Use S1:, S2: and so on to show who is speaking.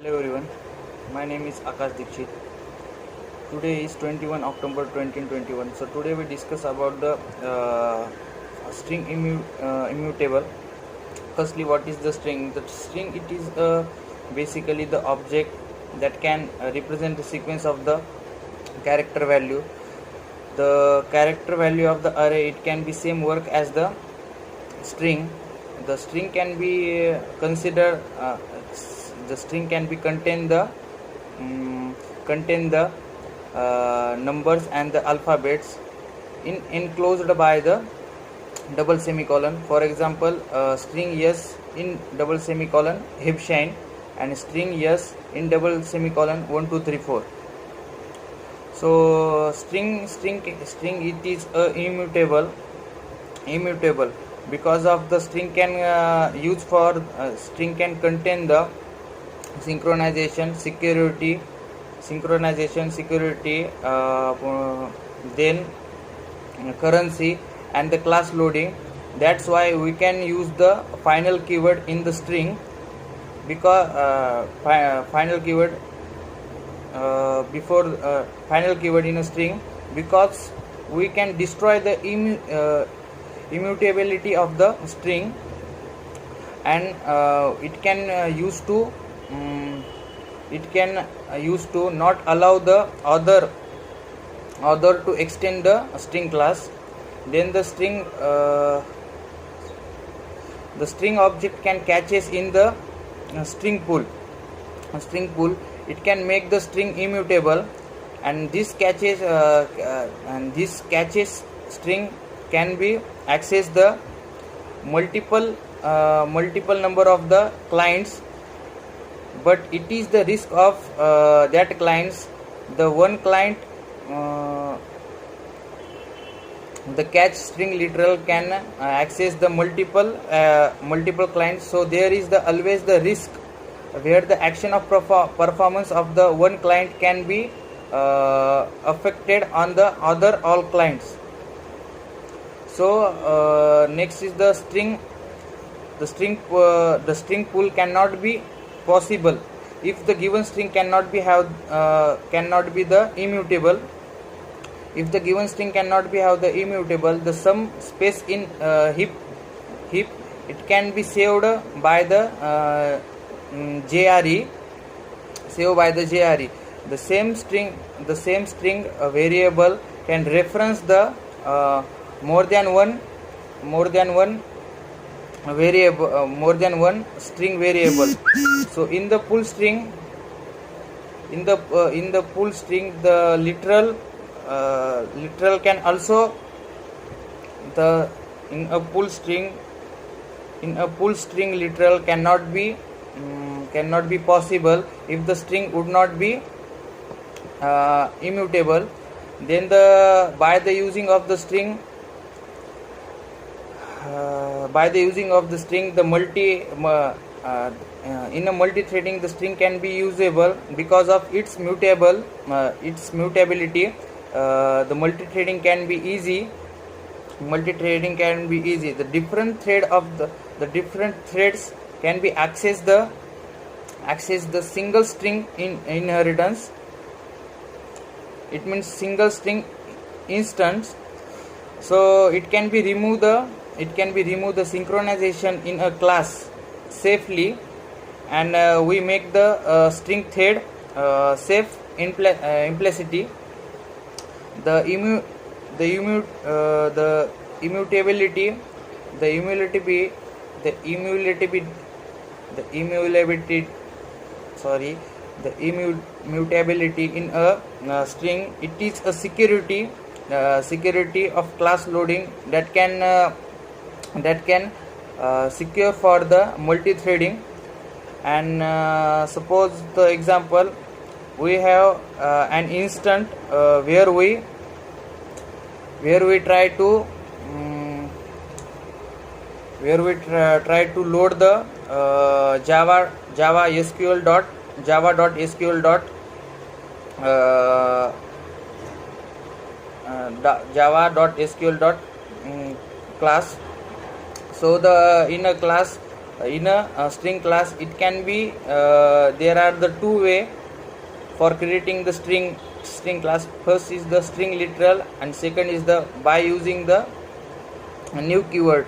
S1: Hello everyone, my name is Akash Dikshit. Today is 21 October 2021. So today we discuss about the string immutable. Firstly, what is the string? The string, it is basically the object that can represent the sequence of the character value. The character value of the array, it can be same work as the string. The string can be considered the string can be contain the numbers and the alphabets enclosed by the double semicolon. For example, string yes in double semicolon Hebshine and string yes in double semicolon 1 2 3 4. So string it is immutable because of the string can use for string can contain the synchronization security, then currency and the class loading. That's why we can use the final keyword in the string, because final keyword before final keyword in a string, because we can destroy the immutability of the string, and it can use to not allow the other to extend the string class. Then the string object can catches in the string pool. It can make the string immutable, and this catches string can be access the multiple number of the clients, but it is the risk of that clients. The one client, the catch string literal can access the multiple clients, so there is the always the risk where the action of performance of the one client can be affected on the other all clients. So next is the string pool cannot be possible if the given string cannot be the immutable. If the given string cannot be have the immutable, the some space in heap it can be saved by the JRE. The same string variable can reference the more than one string variable. So in the pool string, the literal can also in a pool string literal cannot be possible if the string would not be immutable. Then by the using of the string the in a multi-threading, the string can be usable because of its mutability. The multi-threading can be easy. The different different threads can be access the single string in inheritance. It means single string instance. So it can be remove the synchronization in a class safely, and we make the string thread safe implicity. The immutability in a string, it is a security of class loading that can secure for the multi-threading. And suppose the example, we have an instant where we try to load the java.sql class. So in a class In a string class, it can be there are the two way for creating the string class. First is the string literal, and second is the by using the new keyword.